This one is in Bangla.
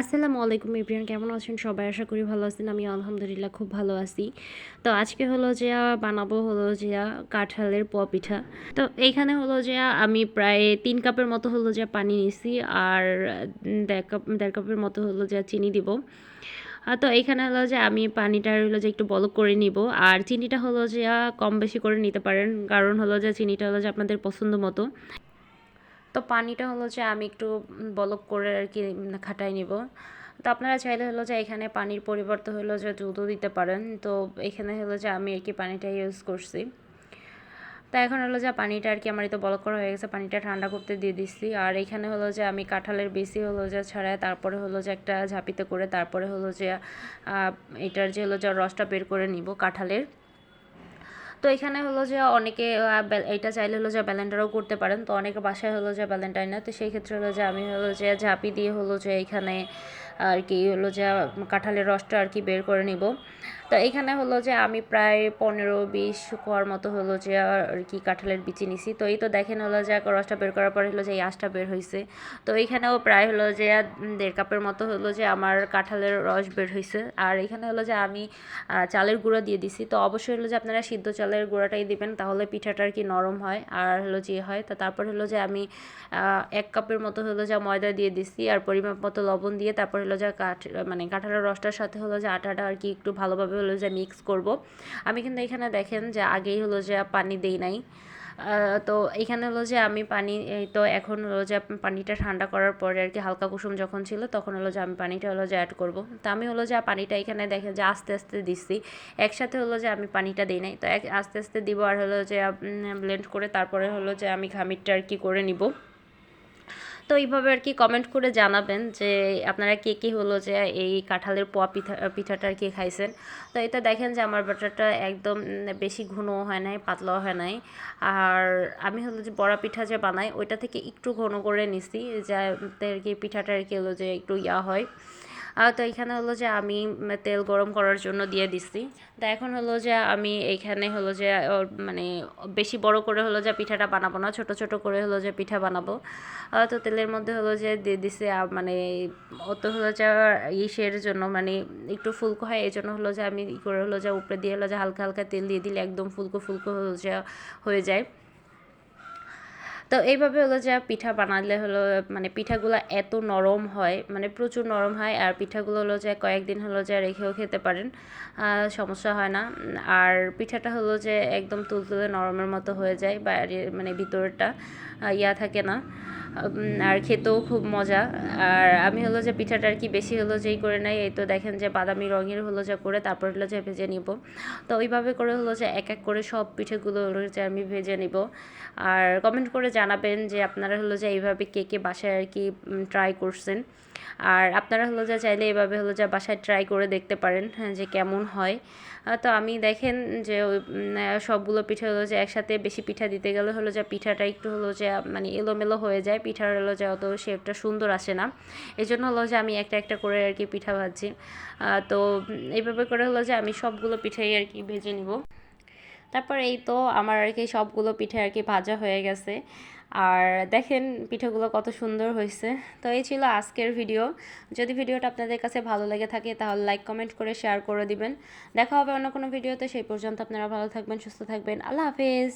আসসালামু আলাইকুম এভরিওয়ান, কেমন আছেন সবাই? আশা করি ভালো আছেন। আমি আলহামদুলিল্লাহ খুব ভালো আছি। তো আজকে হলো যে বানাবো হলো যে কাঁঠালের পোয়া পিঠা। তো এইখানে হলো যে আমি প্রায় 3 কাপের মতো হলো যে পানি নিছি, আর 1.5 কাপের মতো হলো যে চিনি দিব। তো এইখানে হলো যে আমি পানিটা হলো যে একটু বলক করে নিব, আর চিনিটা হলো যে কম বেশি করে নিতে পারেন, কারণ হলো যে চিনিটা হলো যে আপনাদের পছন্দ মতো। তো পানিটা হলো যে আমি একটু বলক করে আর কি খাটাই নিব। তো আপনারা চাইলে হলো যে এখানে পানির পরিবর্তে হলো যে দুধও দিতে পারেন। তো এখানে হলো যে আমি আর কি পানিটা ইউজ করছি। তো এখন হলো যে পানিটা আর কি আমার তো বলক করা হয়ে গেছে, পানিটা ঠান্ডা করতে দিয়ে দিচ্ছি। আর এখানে হলো যে আমি কাঁঠালের বেশি হলো যে ছাড়াই তারপরে হলো যে একটা ঝাঁপিতে করে তারপরে হলো যে এটার যে হলো যে রসটা বের করে নিব কাঁঠালের। তো এখানে হলো যে অনেকে এটা চাইলে হলো যে ব্যালেন্ডারও করতে পারেন। তো অনেকে বাসায় হলো যে ব্যালেন্ডার না, তো সেই ক্ষেত্রে হলো যে আমি হলো যে ঝাঁপি দিয়ে হলো যে এখানে আর কি হলো যে কাঁঠালের রসটা আর কি বের করে নিব। তো এখানে হলো যে আমি প্রায় 15-20 কোয়ার মতো হলো যে আর কি কাঁঠালের বিচি নিছি। তো এই তো দেখেন হলো যে রসটা বের করার পর হলো যে এই আঁশটা বের হয়েছে। তো এইখানেও প্রায় হলো যে 1.5 কাপের মতো হলো যে আমার কাঁঠালের রস বের হয়েছে। আর এখানে হলো যে আমি চালের গুঁড়া দিয়ে দিছি। তো অবশ্যই হলো যে আপনারা সিদ্ধ চালের গুঁড়াটাই দিবেন, তাহলে পিঠাটা আর কি নরম হয় আর হলো যে হয়। তো তারপর হলো যে আমি 1 কাপের মতো হলো যে ময়দা দিয়ে দিছি, আর পরিমাপ মতো লবণ দিয়ে তারপর হলো যে কাঁঠালের রসটার সাথে হলো যে আটাটা আর কি একটু ভালোভাবে হলো যে মিক্স করব। আমি কিন্তু এখানে দেখেন যে আগেই হলো যে পানি দেই নাই। তো এখানে হলো যে আমি পানি এই তো এখন হলো যে পানিটা ঠান্ডা করার পরে আর কি হালকা কুসুম যখন ছিল তখন হলো যে আমি পানিটা হলো যে অ্যাড করব। তো আমি হলো যে পানিটা এখানে দেখে যে আস্তে আস্তে দিচ্ছি, একসাথে হলো যে আমি পানিটা দিই নাই। তো আস্তে আস্তে দিব, আর হলো যে ব্লেন্ড করে তারপরে হলো যে আমি খামিরটা আর কি করে নিব। তো এইভাবে আর কি কমেন্ট করে জানাবেন যে আপনারা কে কে হলো যে এই কাঁঠালের পোয়া পিঠাটা আর কি খাইছেন। তো এটা দেখেন যে আমার ব্যাটারটা একদম বেশি ঘনও হয় নাই, পাতলাও হয় নাই। আর আমি হলো যে বড়া পিঠা যে বানাই ওইটা থেকে একটু ঘন করে নিছি, যাতে আর কি পিঠাটা আর কি হলো যে একটু হয়। তো এখানে হলো যে আমি তেল গরম করার জন্য দিয়ে দিচ্ছি। তো এখন হলো যে আমি এইখানে হলো যে মানে বেশি বড় করে হলো যে পিঠাটা বানাবো না, ছোট ছোট করে হলো যে পিঠা বানাবো। তো তেলের মধ্যে হলো যে দিয়ে দিছে মানে অত হলো যে ইসের জন্য মানে একটু ফুলকো হয়, এই জন্য হলো যে আমি ই করে হলো যে উপরে দিয়ে হলো যে হালকা হালকা তেল দিয়ে দিলে একদম ফুলকো ফুলকো হলো যে হয়ে যায়। তো এইভাবে হলো যে পিঠা বানালে হলো মানে পিঠাগুলো এত নরম হয়, মানে প্রচুর নরম হয়। আর পিঠাগুলো হলো যে কয়েকদিন হলো যে রেখেও খেতে পারেন, সমস্যা হয় না। আর পিঠাটা হলো যে একদম তুলতুলে নরমের মতো হয়ে যায়, বাইরে মানে ভিতরটা থাকে না। আর খেতেও খুব মজা। আর আমি হলো যে পিঠাটা আর কি বেশি হলো যেই করে নাই, এই তো দেখেন যে বাদামি রঙের হলো যে করে তারপর হলো যে ভেজে নিব। তো ওইভাবে করে হলো যে এক এক করে সব পিঠেগুলো হলো যে আমি ভেজে নিব। আর কমেন্ট করে জানাবেন যে আপনারা হলো যে এইভাবে কে কে বাসায় আর কি ট্রাই করছেন। আর আপনারা হলো যে চাইলে এভাবে হলো যে বাসায় ট্রাই করে দেখতে পারেন, হ্যাঁ, যে কেমন হয়। তো আমি দেখেন যে ওই সবগুলো পিঠা হলো যে একসাথে বেশি পিঠা দিতে গেলে হলো যে পিঠাটা একটু হলো যে মানে এলোমেলো হয়ে যায়, পিঠার হলো যে অত শেপটা সুন্দর আসে না। এই জন্য হলো যে আমি একটা একটা করে আর কি পিঠা ভাজছি। তো এইভাবে করে হলো যে আমি সবগুলো পিঠাই আর কি ভেজে নিব। তারপর এই তো আমার আর কি সবগুলো পিঠে আর কি ভাজা হয়ে গেছে। আর দেখেন পিঠাগুলো কত সুন্দর হয়েছে। তো এই ছিল আজকের ভিডিও। যদি ভিডিওটা আপনাদের কাছে ভালো লেগে থাকে তাহলে লাইক কমেন্ট করে শেয়ার করে দিবেন। দেখা হবে অন্য কোনো ভিডিওতে, সেই পর্যন্ত আপনারা ভালো থাকবেন, সুস্থ থাকবেন। আল্লাহ হাফেজ।